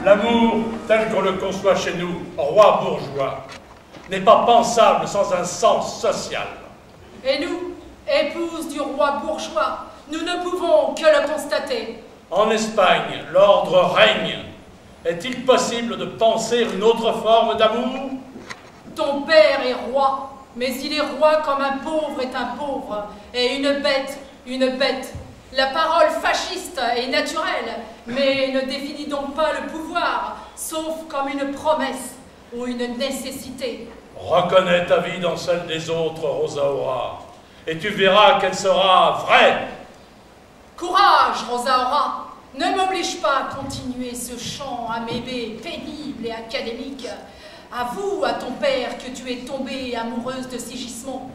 L'amour, tel qu'on le conçoit chez nous, roi bourgeois, n'est pas pensable sans un sens social. Et nous, épouses du roi bourgeois, nous ne pouvons que le constater. En Espagne, l'ordre règne. Est-il possible de penser une autre forme d'amour? Ton père est roi, mais il est roi comme un pauvre est un pauvre, et une bête, une bête. La parole fasciste est naturelle, mais ne définit donc pas le pouvoir, sauf comme une promesse ou une nécessité. Reconnais ta vie dans celle des autres, Rosaura, et tu verras qu'elle sera vraie. Courage, Rosaura! Ne m'oblige pas à continuer ce chant amébé, pénible et académique. Avoue à ton père que tu es tombée amoureuse de Sigismond.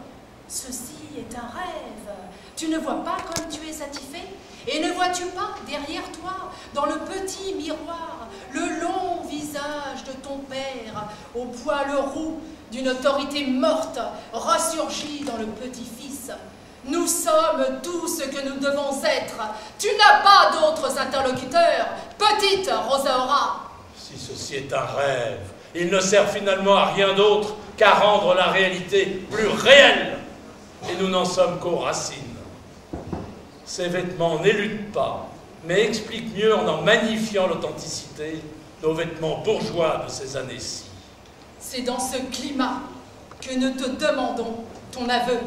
Ceci est un rêve. Tu ne vois pas comme tu es satisfait? Et ne vois-tu pas derrière toi, dans le petit miroir, le long visage de ton père, au poil roux, d'une autorité morte, ressurgie dans le petit-fils? Nous sommes tout ce que nous devons être. Tu n'as pas d'autres interlocuteurs, petite Rosaura. Si ceci est un rêve, il ne sert finalement à rien d'autre qu'à rendre la réalité plus réelle. Et nous n'en sommes qu'aux racines. Ces vêtements n'éludent pas, mais expliquent mieux en magnifiant l'authenticité nos vêtements bourgeois de ces années-ci. C'est dans ce climat que nous te demandons ton aveu.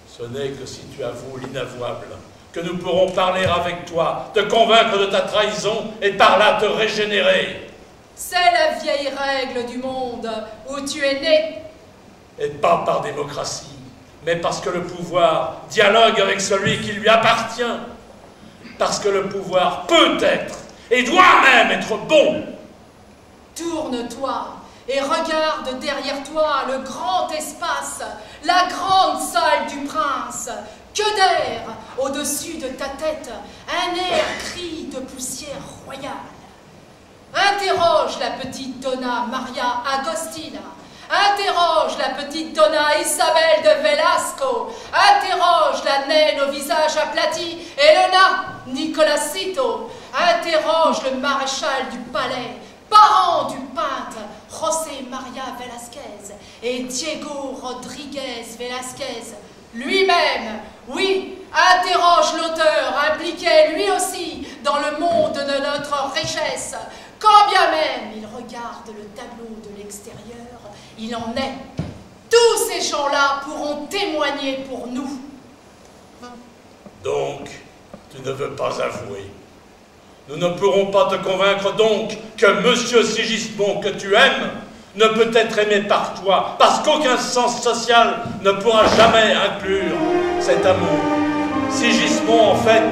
Ce n'est que si tu avoues l'inavouable que nous pourrons parler avec toi, te convaincre de ta trahison et par là te régénérer. C'est la vieille règle du monde où tu es né. Et pas par démocratie, mais parce que le pouvoir dialogue avec celui qui lui appartient. Parce que le pouvoir peut être et doit même être bon. Tourne-toi et regarde derrière toi le grand espace, la grande salle du prince. Que d'air au-dessus de ta tête, un air gris de poussière royale. Interroge la petite Donna Maria Agostina. Interroge la petite Donna Isabelle de Velasco. Interroge la naine au visage aplati et le nain Nicolasito. Interroge le maréchal du palais, parent du peintre José Maria Velasquez et Diego Rodriguez Velasquez lui-même. Oui, interroge l'auteur impliqué lui aussi dans le monde de notre richesse. Quand bien même il regarde le tableau de l'extérieur, il en est. Tous ces gens-là pourront témoigner pour nous. Donc, tu ne veux pas avouer. Nous ne pourrons pas te convaincre donc que Monsieur Sigismond que tu aimes ne peut être aimé par toi, parce qu'aucun sens social ne pourra jamais inclure cet amour. Sigismond, en fait,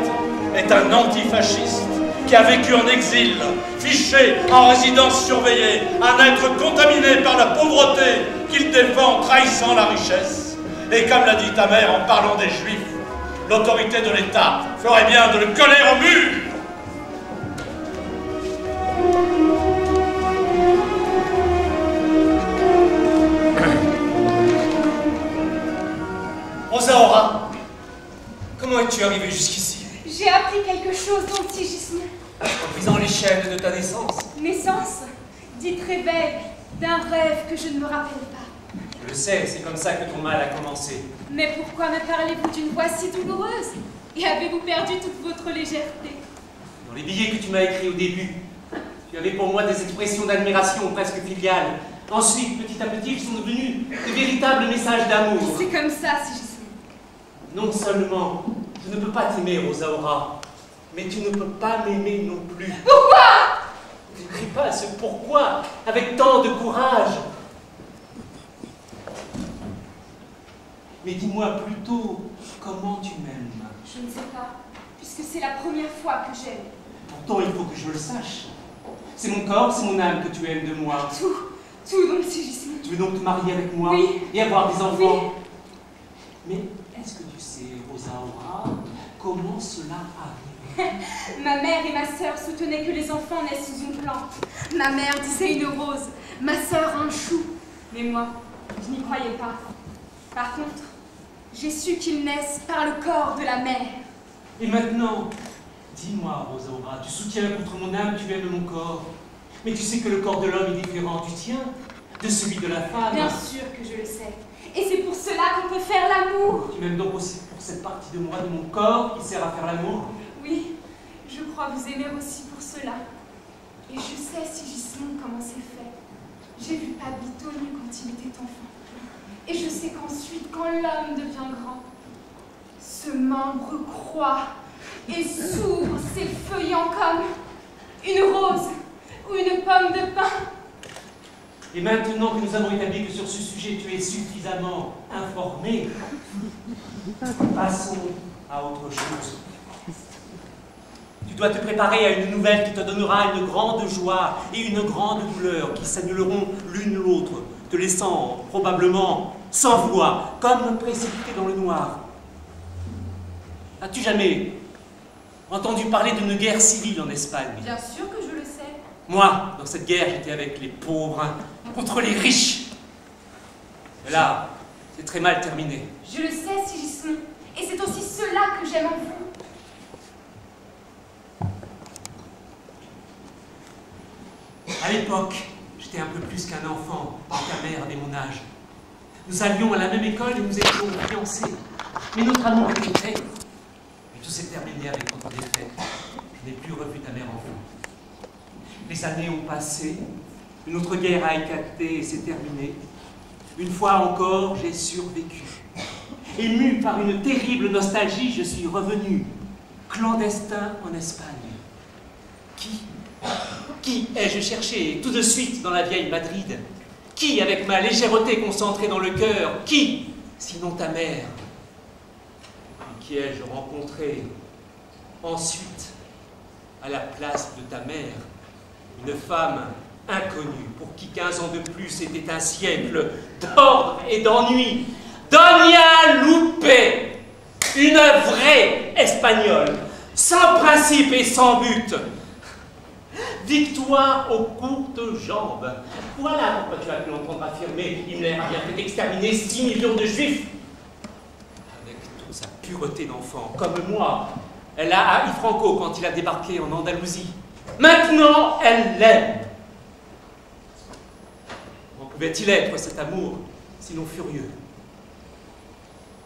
est un antifasciste qui a vécu en exil, fiché en résidence surveillée, un être contaminé par la pauvreté qu'il défend en trahissant la richesse. Et comme l'a dit ta mère en parlant des Juifs, l'autorité de l'État ferait bien de le coller au mur. Rosaura, comment es-tu arrivée jusqu'ici? J'ai appris quelque chose dont Sigismond. En brisant les chaînes de ta naissance. Naissance, dite réveil d'un rêve que je ne me rappelle pas. Je le sais, c'est comme ça que ton mal a commencé. Mais pourquoi me parlez-vous d'une voix si douloureuse? Et avez-vous perdu toute votre légèreté? Dans les billets que tu m'as écrits au début, tu avais pour moi des expressions d'admiration presque filiales. Ensuite, petit à petit, ils sont devenus de véritables messages d'amour. C'est comme ça, Sigismond. Non seulement je ne peux pas t'aimer, Rosaura, mais tu ne peux pas m'aimer non plus. Pourquoi? Ne crie pas ce pourquoi avec tant de courage. Mais dis-moi plutôt comment tu m'aimes. Je ne sais pas, puisque c'est la première fois que j'aime. Pourtant, il faut que je le sache. C'est mon corps, c'est mon âme que tu aimes de moi. Tout donc, Sigismond. Tu veux donc te marier avec moi Oui. et avoir des enfants? Oui. Mais est-ce que tu sais, Rosaura, comment cela arrive? Ma mère et ma sœur soutenaient que les enfants naissent sous une plante. Ma mère disait une rose, ma sœur un chou. Mais moi, je n'y croyais pas. Par contre, j'ai su qu'ils naissent par le corps de la mère. Et maintenant, dis-moi, Rosaura, tu soutiens contre mon âme, tu aimes mon corps. Mais tu sais que le corps de l'homme est différent du tien, de celui de la femme. Bien sûr que je le sais. Et c'est pour cela qu'on peut faire l'amour. Tu m'aimes donc aussi pour cette partie de moi, de mon corps, qui sert à faire l'amour? Oui, je crois vous aimer aussi pour cela. Et je sais, Sigismond, comment c'est fait. J'ai vu Pablito nu quand il était enfant. Et je sais qu'ensuite, quand l'homme devient grand, ce membre croît et s'ouvre, s'effeuillant comme une rose ou une pomme de pin. Et maintenant que nous avons établi que sur ce sujet tu es suffisamment informé, passons à autre chose. Tu dois te préparer à une nouvelle qui te donnera une grande joie et une grande douleur qui s'annuleront l'une l'autre, te laissant probablement sans voix, comme précipité dans le noir. As-tu jamais entendu parler d'une guerre civile en Espagne? Bien sûr que je le sais. Moi, dans cette guerre, j'étais avec les pauvres contre les riches. Et là, c'est très mal terminé. Je le sais, Sigismond. Et c'est aussi cela que j'aime en vous. À l'époque, j'étais un peu plus qu'un enfant, quand ta mère avait mon âge. Nous allions à la même école et nous étions fiancés. Mais notre amour était vrai. Et tout s'est terminé avec notre défaite. Je n'ai plus revu ta mère enfant. Les années ont passé, une autre guerre a éclaté et s'est terminée. Une fois encore, j'ai survécu. Ému par une terrible nostalgie, je suis revenu, clandestin en Espagne. Qui ai-je cherché tout de suite dans la vieille Madrid? Qui, avec ma légèreté concentrée dans le cœur? Qui, sinon ta mère? Et qui ai-je rencontré ensuite, à la place de ta mère? Une femme inconnue, pour qui 15 ans de plus était un siècle d'ordre et d'ennui. Doña Lupe, une vraie espagnole, sans principe et sans but. Victoire aux courtes jambes. Voilà pourquoi tu as pu l'entendre affirmer Himmler a bien fait d'exterminer 6 millions de juifs. Avec toute sa pureté d'enfant, comme moi, elle a haï Franco quand il a débarqué en Andalousie. Maintenant, elle l'aime. Comment pouvait-il être cet amour, sinon furieux?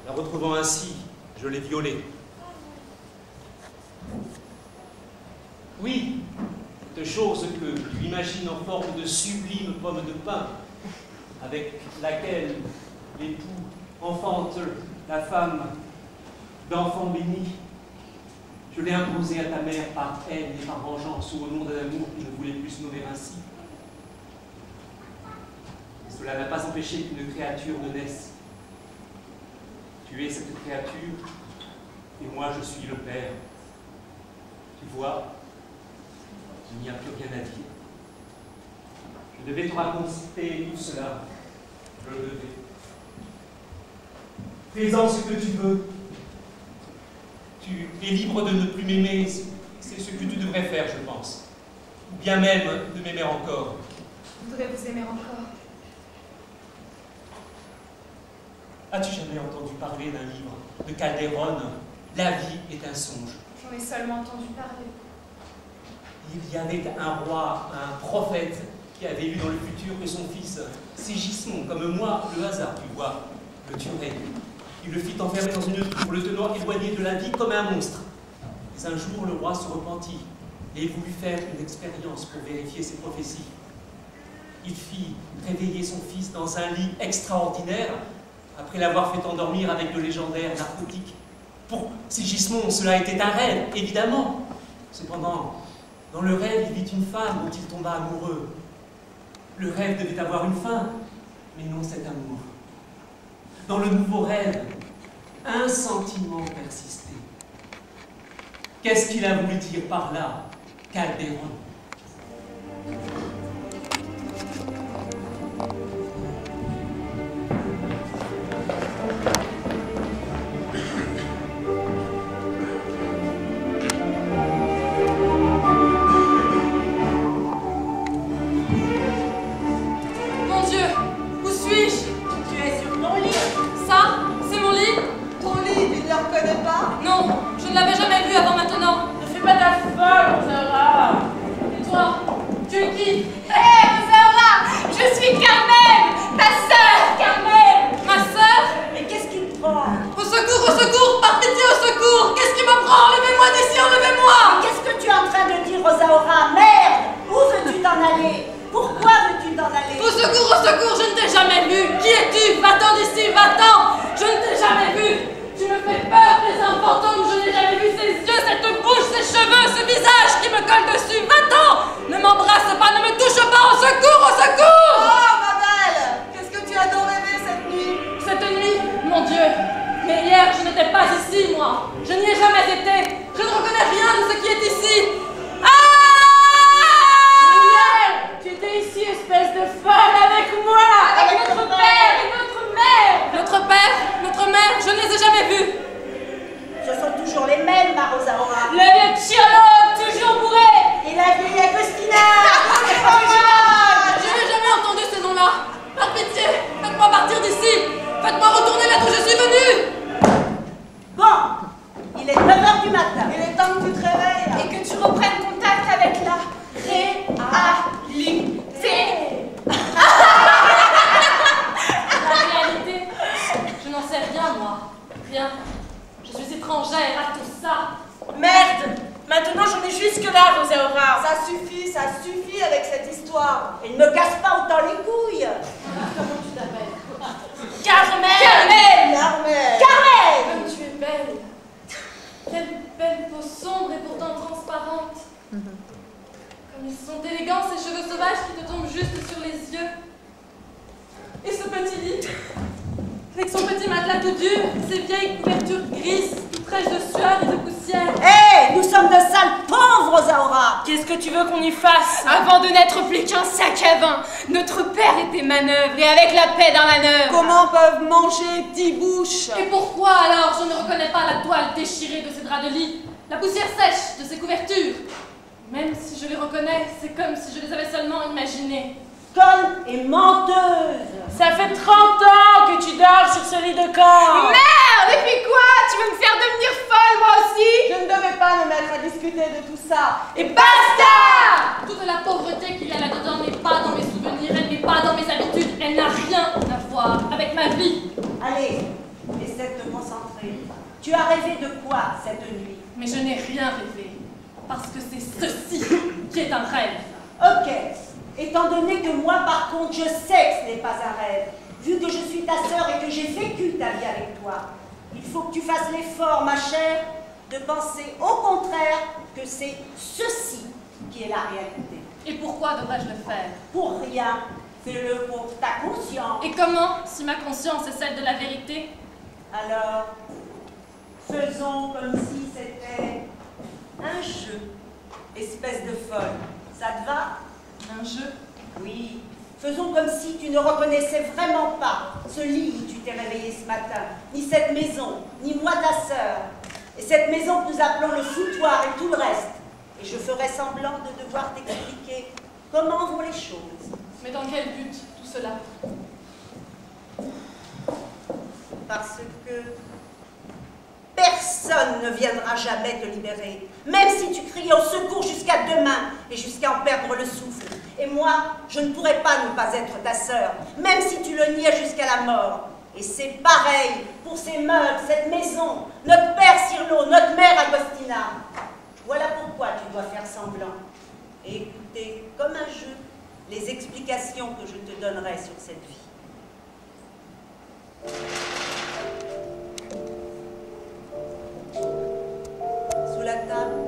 La retrouvant ainsi, je l'ai violée. Oui, cette chose que tu imagines en forme de sublime pomme de pin, avec laquelle l'époux enfante la femme d'enfant béni. Je l'ai imposée à ta mère par haine et par vengeance ou au nom d'un amour que je ne voulais plus se nommer ainsi. Et cela n'a pas empêché qu'une créature ne naisse. Tu es cette créature, et moi je suis le père. Tu vois, il n'y a plus rien à dire. Je devais te raconter tout cela. Je le devais. Fais-en ce que tu veux. Tu es libre de ne plus m'aimer, c'est ce que tu devrais faire, je pense. Ou bien même de m'aimer encore. Je voudrais vous aimer encore. As-tu jamais entendu parler d'un livre de Calderon, La vie est un songe? J'en ai seulement entendu parler. Il y avait un roi, un prophète, qui avait vu dans le futur que son fils, Sigismond, comme moi, le hasard, tu vois, le tuerait. Il le fit enfermer dans une tour, le tenant éloigné de la vie comme un monstre. Mais un jour, le roi se repentit et voulut faire une expérience pour vérifier ses prophéties. Il fit réveiller son fils dans un lit extraordinaire, après l'avoir fait endormir avec de légendaires narcotiques. Pour Sigismond, cela était un rêve, évidemment. Cependant, dans le rêve, il vit une femme dont il tomba amoureux. Le rêve devait avoir une fin, mais non cet amour. Dans le nouveau rêve, un sentiment persistait. Qu'est-ce qu'il a voulu dire par là, Calderon? Mon Dieu, où suis-je? Tu es sur ton lit. Ça, c'est mon lit? Ton lit, tu ne le reconnais pas? Non, je ne l'avais jamais vu avant maintenant. Ne fais pas ta folle, Sarah. Tu es qui? Hé, Rosaura, je suis Carmen, ta sœur, Carmen. Ma sœur? Mais qu'est-ce qui te prend? Au secours, par pitié, au secours! Qu'est-ce qui me prend? Enlevez-moi d'ici, enlevez-moi! Qu'est-ce que tu es en train de dire, Rosaura? Merde! Où veux-tu t'en aller? Pourquoi veux-tu t'en aller? Au secours, je ne t'ai jamais vu! Qui es-tu? Va-t'en d'ici, va-t'en! Je ne t'ai jamais vu! Tu me fais peur, tes un fantôme, je n'ai jamais vu ces yeux, cette bouche, ces cheveux, ce visage qui me colle dessus! Va-t'en! Ne m'embrasse pas, ne me touche pas! Au secours, au secours! Oh, ma belle! Qu'est-ce que tu as donc rêvé cette nuit? Cette nuit, mon Dieu! Mais hier, je n'étais pas ici, moi! Je n'y ai jamais été! Je ne reconnais rien de ce qui est ici! Tu étais ici, espèce de folle, avec moi, avec notre père et notre mère. Notre mère, je ne les ai jamais vus! Ce sont toujours les mêmes, ma Rosaura. Le vieux Tchirlo, toujours bourré. Et la vieille Agostina! Je n'ai jamais entendu ces noms-là! Par pitié, faites-moi partir d'ici! Faites-moi retourner là d'où je suis venue! Bon, il est 9h du matin. Il est temps que tu te réveilles. Et que tu reprennes contact avec la réalité. La réalité, je n'en sais rien, moi. Rien. Je suis étrangère à tout ça. Merde! Maintenant j'en ai jusque-là, Rosaura. Ça suffit avec cette histoire. Et ne me casse pas autant les couilles. Comment tu t'appelles? Carmen! Comme tu es belle! Quelle belle peau sombre et pourtant transparente! Comme ils sont élégants ces cheveux sauvages qui te tombent juste sur les yeux! Et ce petit lit, avec son petit matelas tout dur, ses vieilles couvertures grises, tout fraîches de sueur et de poussière! Hé, nous sommes de sales pauvres, Rosaura. Qu'est-ce que tu veux qu'on y fasse? Avant de n'être plus qu'un sac à vin, notre père était manœuvre et avec la paix d'un manœuvre. Comment peuvent manger petits bouches? Et pourquoi alors je ne reconnais pas la toile déchirée de ces draps de lit, la poussière sèche de ces couvertures? Même si je les reconnais, c'est comme si je les avais seulement imaginées. Conne et menteuse. Ça fait 30 ans que tu dors sur ce lit de camp. Merde, et puis quoi? Tu veux me faire devenir folle, moi aussi? Je ne devais pas me mettre à discuter de tout ça. Et basta! Toute la pauvreté qu'il y a là-dedans n'est pas dans mes souvenirs, elle n'est pas dans mes habitudes, elle n'a rien à voir avec ma vie. Allez, essaie de te concentrer. Tu as rêvé de quoi cette nuit? Mais je n'ai rien rêvé, parce que c'est ceci qui est un rêve. Ok. Étant donné que moi, par contre, je sais que ce n'est pas un rêve, vu que je suis ta sœur et que j'ai vécu ta vie avec toi, il faut que tu fasses l'effort, ma chère, de penser au contraire que c'est ceci qui est la réalité. Et pourquoi devrais-je le faire? Pour rien. Fais-le pour ta conscience. Et comment, si ma conscience est celle de la vérité? Alors, faisons comme si c'était un jeu. Espèce de folle. Ça te va? Un jeu? Oui. Faisons comme si tu ne reconnaissais vraiment pas ce lit où tu t'es réveillé ce matin, ni cette maison, ni moi ta sœur, et cette maison que nous appelons le foutoir et tout le reste. Et je ferai semblant de devoir t'expliquer comment vont les choses. Mais dans quel but, tout cela? Parce que personne ne viendra jamais te libérer, même si tu cries au secours jusqu'à demain et jusqu'à en perdre le souffle. Et moi, je ne pourrais pas ne pas être ta sœur, même si tu le niais jusqu'à la mort. Et c'est pareil pour ces meubles, cette maison, notre père Cirlo, notre mère Agostina. Voilà pourquoi tu dois faire semblant et écouter comme un jeu les explications que je te donnerai sur cette vie. Sous la table,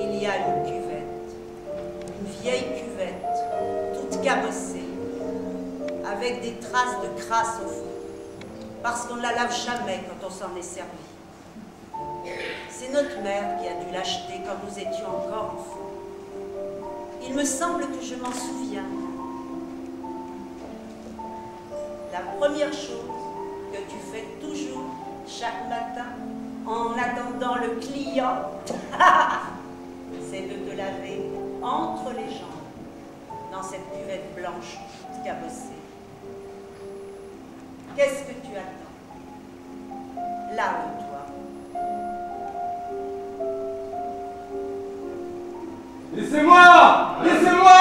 il y a une cuvette, une vieille cuvette, toute cabossée, avec des traces de crasse au fond, parce qu'on ne la lave jamais quand on s'en est servi. C'est notre mère qui a dû l'acheter quand nous étions encore enfants. Il me semble que je m'en souviens. La première chose que tu fais toujours, chaque matin, en attendant le client, c'est de te laver entre les jambes, dans cette cuvette blanche toute cabossée. Qu'est-ce que tu attends? Lave-toi. Laissez-moi! Laissez-moi!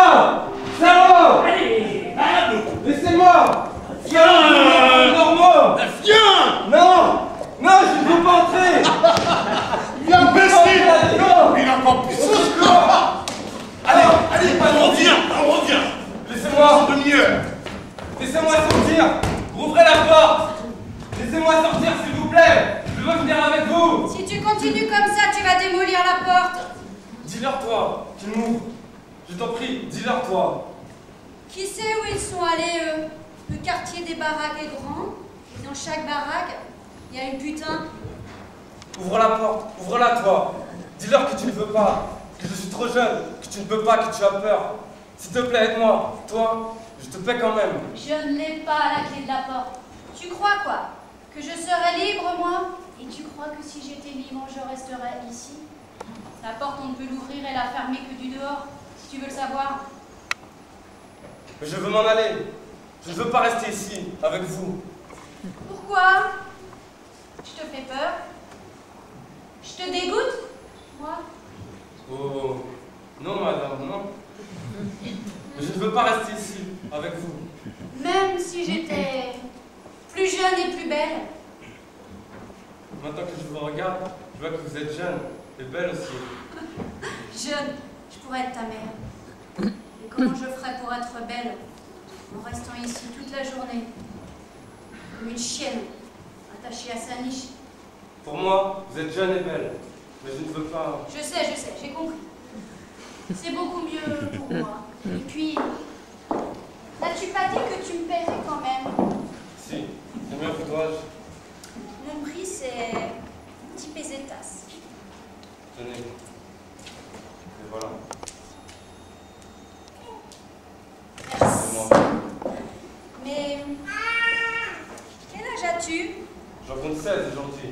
Dis-leur toi, qu'ils m'ouvrent. Je t'en prie, dis-leur toi. Qui sait où ils sont allés, eux? Le quartier des baraques est grand, et dans chaque baraque, il y a une putain. Ouvre la porte, ouvre-la toi. Dis-leur que tu ne veux pas, que je suis trop jeune, que tu ne peux pas, que tu as peur. S'il te plaît, aide-moi. Toi, je te paie quand même. Je ne l'ai pas à la clé de la porte. Tu crois quoi? Que je serais libre, moi? Et tu crois que si j'étais libre, je resterais ici? La porte, on ne peut l'ouvrir et la fermer que du dehors, si tu veux le savoir. Mais je veux m'en aller. Je ne veux pas rester ici, avec vous. Pourquoi? Je te fais peur? Je te dégoûte? Moi? Oh, non madame, non. Mais je ne veux pas rester ici, avec vous. Même si j'étais plus jeune et plus belle? Maintenant que je vous regarde, je vois que vous êtes jeune et belle aussi. Jeune, je pourrais être ta mère. Et comment je ferais pour être belle en restant ici toute la journée, comme une chienne, attachée à sa niche? Pour moi, vous êtes jeune et belle, mais je ne veux pas... Je sais, j'ai compris. C'est beaucoup mieux pour moi. Et puis, n'as-tu pas dit que tu me paierais quand même? Si, combien voudrais-je? Mon prix, c'est 10 pesetas. Tenez. Et voilà. Merci. C'est moi. Mais quel âge as-tu? J'en compte 16 aujourd'hui.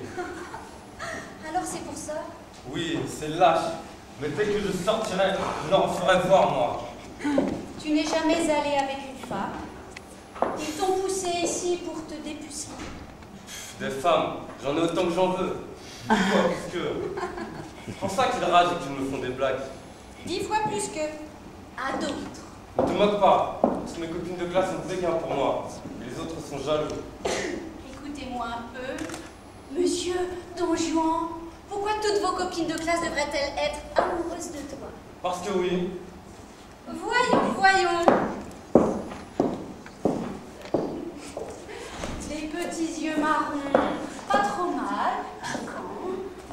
Alors c'est pour ça? Oui, c'est lâche. Mais dès que je sortirai, je leur ferai voir, moi. Tu n'es jamais allé avec une femme? Ils t'ont poussé ici pour te dépuceler? Des femmes, j'en ai autant que j'en veux. 10 fois plus que... C'est pour ça qu'ils ragent et qu'ils me font des blagues. 10 fois plus que à d'autres. Ne te moque pas. Toutes mes copines de classe sont béguins pour moi. Et les autres sont jaloux. Écoutez-moi un peu. Monsieur Don Juan, pourquoi toutes vos copines de classe devraient-elles être amoureuses de toi? Parce que oui. Voyons. Les petits yeux marrons, pas trop mal, piquants,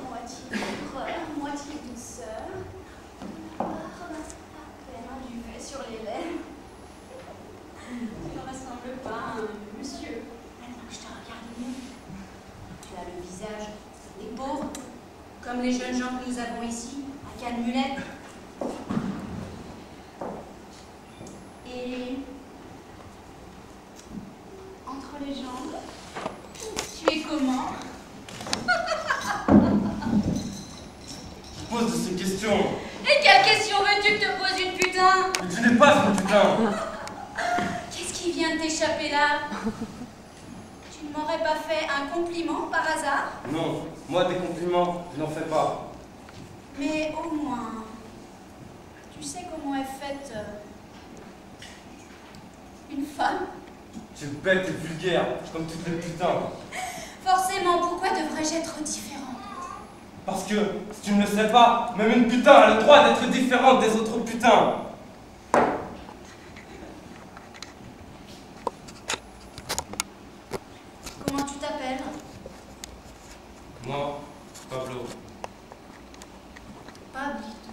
moitié terreur, moitié douceur. À peine un duvet sur les lèvres. Tu ne ressembles pas à un monsieur. Maintenant que je te regarde mieux, tu as le visage des pauvres, comme les jeunes gens que nous avons ici, à Cannes-Mulette. Et entre les jambes, tu es comment? Je pose de ces questions. Et quelle question veux-tu que te pose une putain? Mais tu n'es pas une putain. Qu'est-ce qui vient de t'échapper là? Tu ne m'aurais pas fait un compliment par hasard? Non, moi des compliments, je n'en fais pas. Mais au moins, tu sais comment est faite une femme? Tu es bête et vulgaire, comme toutes les putains. Forcément, pourquoi devrais-je être différente? Parce que, si tu ne le sais pas, même une putain a le droit d'être différente des autres putains. Comment tu t'appelles? Moi, Pablo. Pablito.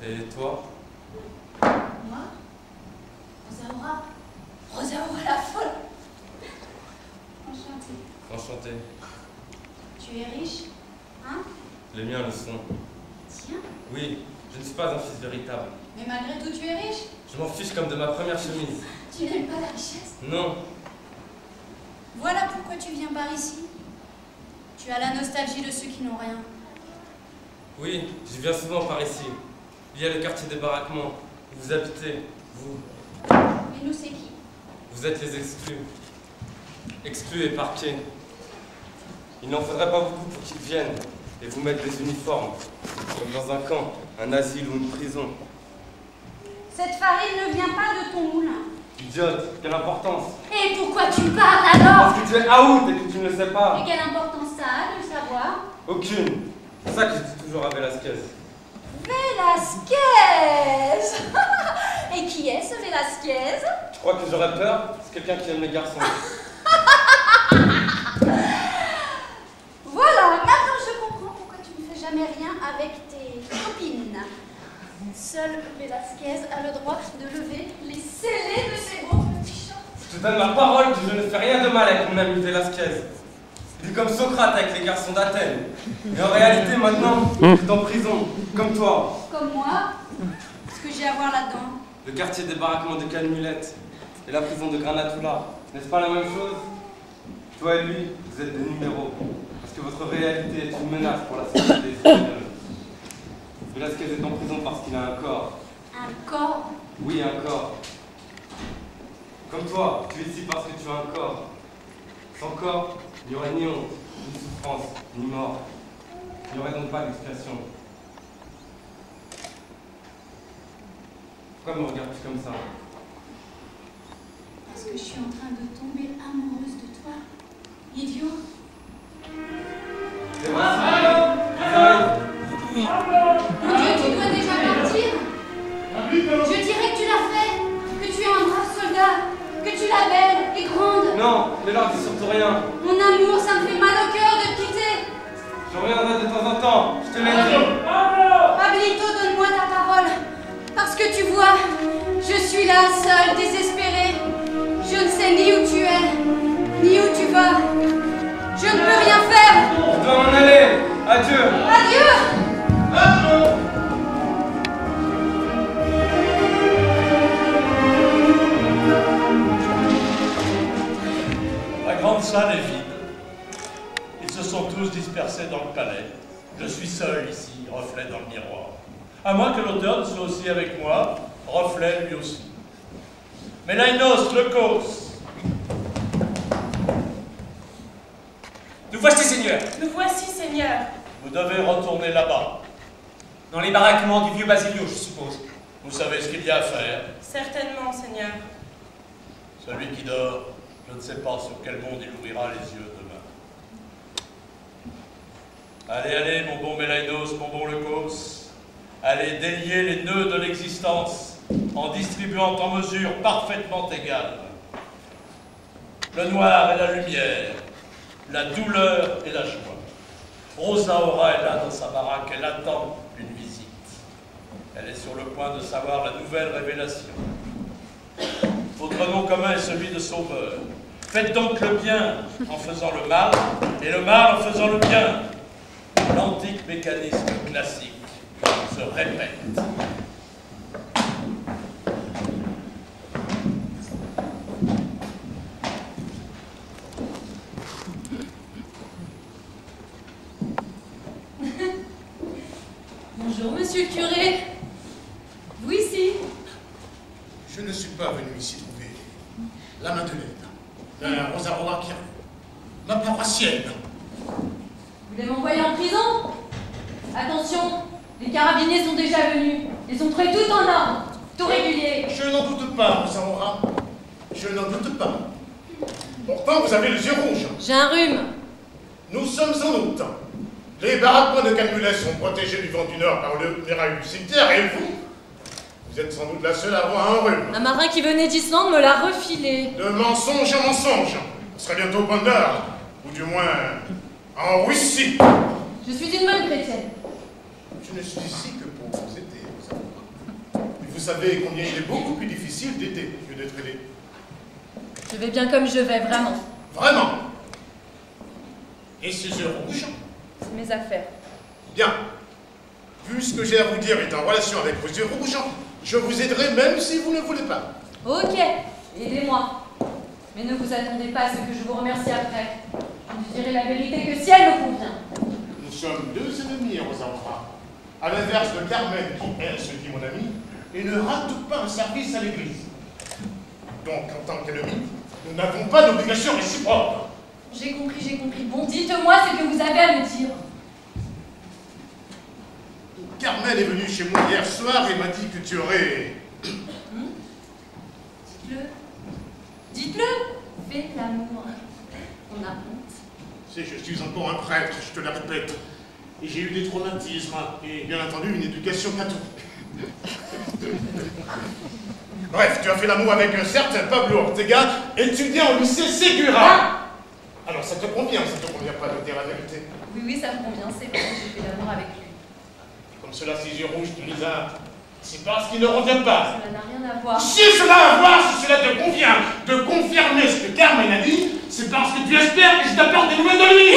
Et toi? Moi? Rosaura. Rosaura la folle. Enchantée. Enchanté. Tu es riche? Hein? Les miens le sont. Tiens. Oui, je ne suis pas un fils véritable. Mais malgré tout, tu es riche? Je m'en fiche comme de ma première chemise. Tu n'aimes pas la richesse? Non. Voilà pourquoi tu viens par ici. Tu as la nostalgie de ceux qui n'ont rien. Oui, j'y viens souvent par ici. Il y a le quartier des baraquements, où vous habitez, vous. Et nous, c'est qui? Vous êtes les exclus. Exclus et parqués. Il n'en faudrait pas beaucoup pour qu'ils viennent et vous mettre des uniformes, comme dans un camp, un asile ou une prison. Cette farine ne vient pas de ton moulin. Idiote, quelle importance! Et pourquoi tu parles alors? Parce que tu es out et que tu ne le sais pas! Et quelle importance ça a de le savoir? Aucune! C'est ça que je dis toujours à Velasquez. Velasquez. Et qui est ce Velasquez? Tu crois que j'aurais peur? C'est quelqu'un qui aime les garçons. Voilà, maintenant je comprends pourquoi tu ne fais jamais rien avec tes Paul Velasquez a le droit de lever les scellés de ses beaux petits chats. Je te donne ma parole que je ne fais rien de mal avec mon ami Velasquez. Il est comme Socrate avec les garçons d'Athènes. Et en réalité, maintenant, il est en prison, comme toi. Comme moi? Ce que j'ai à voir là-dedans? Le quartier des baraquements de Calmulette et la prison de Granatoula. N'est-ce pas la même chose? Toi et lui, vous êtes des numéros. Parce que votre réalité est une menace pour la sécurité des Espagnols. Velasquez est en prison parce qu'il a un corps. Un corps? Oui, un corps. Comme toi, tu es ici parce que tu as un corps. Sans corps, il n'y aurait ni honte, ni souffrance, ni mort. Il n'y aurait donc pas d'expiation. Pourquoi me regardes-tu comme ça? Parce que je suis en train de tomber amoureuse de toi. Idiot. C'est vrai, ça Mon Dieu, tu dois déjà partir. Je dirais que tu l'as fait, que tu es un brave soldat, que tu l'as belle et grande. Non, ne leur dis surtout rien. Mon amour, ça me fait mal au cœur de te quitter. Je reviendrai de temps en temps, je te l'ai dit. Pablito, donne-moi ta parole. Parce que tu vois, je suis là, seule, désespérée. Je ne sais ni où tu es, ni où tu vas. Je ne peux rien faire. Je dois m'en aller. Adieu. Adieu. La grande salle est vide. Ils se sont tous dispersés dans le palais. Je suis seul ici, reflet dans le miroir. À moins que l'auteur ne soit aussi avec moi, reflet lui aussi. Mélainos, Lecos. Nous voici, Seigneur. Nous voici, Seigneur. Vous devez retourner là-bas. Dans les baraquements du vieux Basilio, je suppose. Vous savez ce qu'il y a à faire. Certainement, Seigneur. Celui qui dort, je ne sais pas sur quel monde il ouvrira les yeux demain. Allez, allez, mon bon Mélainos, mon bon Lecos. Allez délier les nœuds de l'existence en distribuant en mesure parfaitement égale le noir et la lumière, la douleur et la joie. Rosa Aura est là dans sa baraque, elle attend une visite. Elle est sur le point de savoir la nouvelle révélation. Votre nom commun est celui de sauveur. Faites donc le bien en faisant le mal, et le mal en faisant le bien. L'antique mécanisme classique se répète. Bonjour, monsieur le curé. Vous ici? Je ne suis pas venu ici trouver la Madeleine, la Rosa Aura qui arrive, ma paroissienne. Vous voulez m'envoyer en prison? Attention, les carabiniers sont déjà venus. Ils ont trouvé tout en ordre, tout régulier. Je n'en doute pas, Rosa Aura. Je n'en doute pas. Pourtant, vous avez les yeux rouges. J'ai un rhume. Nous sommes en août. Les baraquements de Calmulette sont protégés du vent du nord par le muraille du cimetière, et vous êtes sans doute la seule à avoir un rhume. Un marin qui venait d'Islande me l'a refilé. De mensonge en mensonge. On serait bientôt au point d'heure, ou du moins en Russie. Je suis une bonne chrétienne. Je ne suis ici que pour vous aider, Rosa Aura. Et vous savez combien il est beaucoup plus difficile d'aider que d'être aidé. Je vais bien comme je vais, vraiment. Vraiment. Et ces yeux rouges? C'est mes affaires. Bien. Vu ce que j'ai à vous dire est en relation avec vos yeux rouges, je vous aiderai même si vous ne voulez pas. Ok, aidez-moi. Mais ne vous attendez pas à ce que je vous remercie après. Je vous dirai la vérité que si elle me convient. Nous sommes deux ennemis, Rosa Aura. À l'inverse de Carmen, qui est ce qui est mon ami, et ne rate pas un service à l'église. Donc, en tant qu'ennemis, nous n'avons pas d'obligation réciproque. J'ai compris, j'ai compris. Bon, dites-moi ce que vous avez à me dire. Carmen est venue chez moi hier soir et m'a dit que tu aurais... Dites-le. Dites-le. Faites l'amour. On a honte. Tu sais, je suis encore un prêtre, je te le répète. Et j'ai eu des traumatismes, et bien entendu une éducation catholique. Bref, tu as fait l'amour avec un certain Pablo Ortega, étudiant au lycée Segura. Ah! Alors ça te convient pas de dire la vérité. Oui, oui, ça me convient, c'est vrai, j'ai fait l'amour avec lui. Comme cela, ses yeux rouges, tu les as C'est parce qu'il ne revient pas. Cela n'a rien à voir. Si cela a à voir, si cela te convient de confirmer ce que Carmen a dit, c'est parce que tu espères que je t'apporte des nouvelles de lui.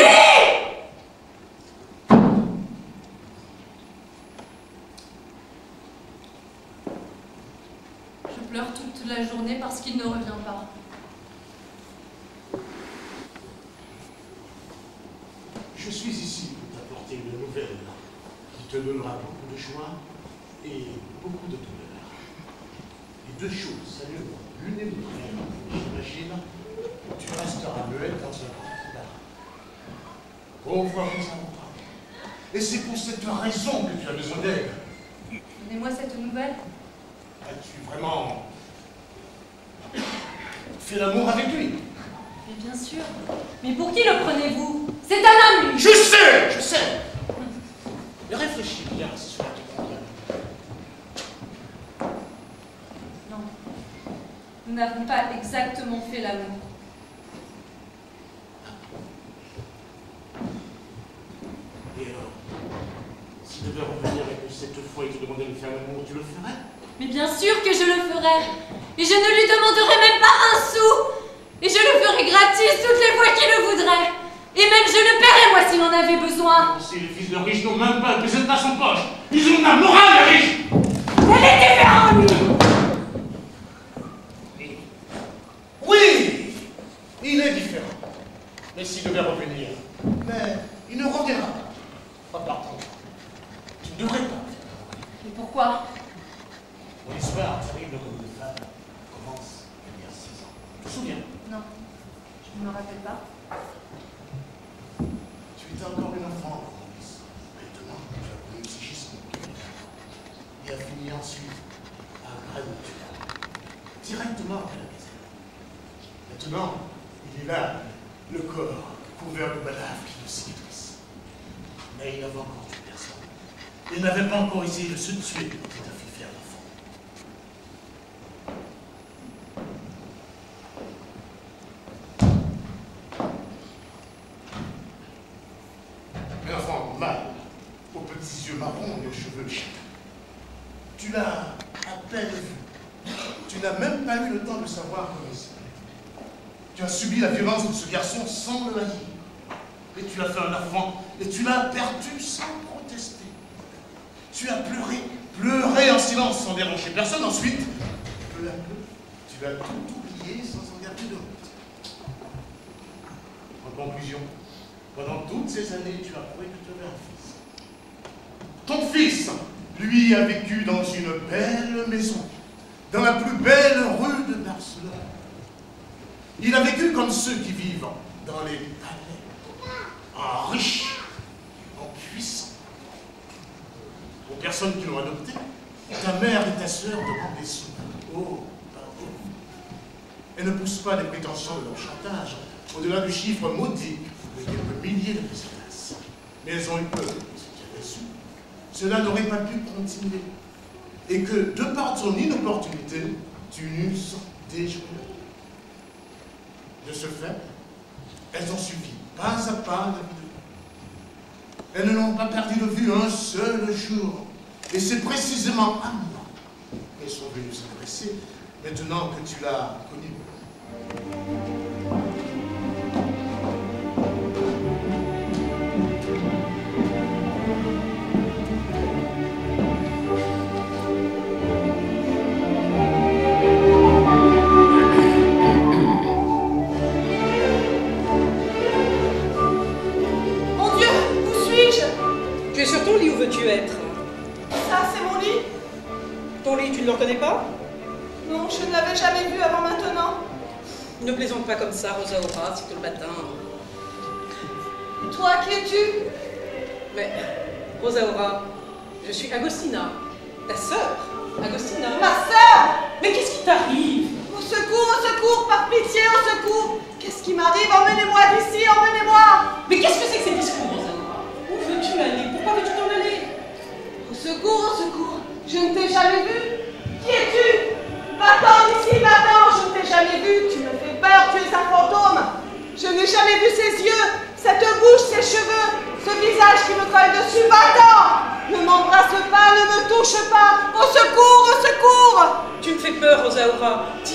Je pleure toute la journée parce qu'il ne revient pas. Je suis ici pour t'apporter une nouvelle qui te donnera beaucoup de joie et beaucoup de douleur. Les deux choses s'allument l'une et l'autre. J'imagine, tu resteras muette dans un grand embarras. Pauvre Rosaura. Et c'est pour cette raison que tu as besoin d'elle. Donnez-moi cette nouvelle. As-tu vraiment fait l'amour avec lui? Mais bien sûr. Mais pour qui le prenez-vous? C'est un ami. Je sais. Mais réfléchis bien si cela te convient. Non. Nous n'avons pas exactement fait l'amour. Et alors, s'il devait revenir et que cette fois il te demandait de faire l'amour, tu le ferais? Mais bien sûr que je le ferai. Et je ne lui demanderai même pas un sou. Et je le ferai gratis toutes les fois qu'il le voudrait. Et même je le paierai moi s'il en avait besoin. Si les fils de riches n'ont même pas pesé dans son poche, ils ont la morale, les riches. Elle est différente, lui. Oui, il est différent. Mais s'il devait revenir, mais il ne reviendra pas. Par contre, tu ne devrais pas. Mais pourquoi? Mon histoire terrible comme de femme commence il y a 6 ans. Tu te souviens? Non, je ne me rappelle pas. Tu étais encore une enfant, Maurice. Maintenant, tu as connu le psychisme. Et a fini ensuite à Granitude, directement après la maison. Maintenant, il est là, le corps couvert de balafres qui le cicatrice. Mais il n'avait encore tué personne. Il n'avait pas encore essayé de se tuer quand il t'a fait faire l'enfant. Un enfant mâle, aux petits yeux marrons et aux cheveux châtains. Tu l'as à peine vu. Tu n'as même pas eu le temps de savoir comment il s'appelait. Tu as subi la violence de ce garçon sans le haïr. Et tu as fait un enfant et tu l'as perdu sans protester. Tu as pleuré en silence sans déranger personne. Ensuite, peu à peu, tu as tout oublié sans en garder de honte. En conclusion, pendant toutes ces années, tu as cru que tu avais un fils. Ton fils, lui, a vécu dans une belle maison, dans la plus belle rue de Barcelone. Il a vécu comme ceux qui vivent dans les palais, en riches, en puissants. Aux personnes qui l'ont adopté, ta mère et ta sœur demandent des sous. Oh, pardon. Elles ne poussent pas les prétentions de leur chantage au-delà du chiffre maudit de quelques milliers de pesetas. Mais elles ont eu peur de ce qu'il y avait su. Cela n'aurait pas pu continuer. Et que, de par ton inopportunité, tu n'eusses déjoué. De ce fait, elles ont suivi pas à pas la vie de Dieu. Elles ne l'ont pas perdu de vue un seul jour. Et c'est précisément à moi qu'elles sont venues s'adresser, maintenant que tu l'as connu. Tu es sur ton lit, où veux-tu être? Ça, c'est mon lit? Ton lit, tu ne le reconnais pas? Non, je ne l'avais jamais vu avant maintenant. Ne plaisante pas comme ça, Rosaura, c'est tôt le matin. Et toi, qui es-tu? Mais, Rosaura, je suis Agostina, ta sœur, Agostina. Ma sœur! Mais qu'est-ce qui t'arrive? Au secours, par pitié, au secours! Qu'est-ce qui m'arrive? Emmenez-moi d'ici, emmenez-moi! Mais qu'est-ce que c'est que ces discours, Rosaura? Où veux-tu aller? Pourquoi veux-tu t'en aller? Au secours, je ne t'ai jamais vu. Qui es-tu? Va-t'en d'ici, va-t'en, je ne t'ai jamais vu. Tu me fais peur, tu es un fantôme. Je n'ai jamais vu ses yeux, cette bouche, ses cheveux, ce visage qui me colle dessus. Va-t'en! Ne m'embrasse pas, ne me touche pas. Au secours! Rosaura.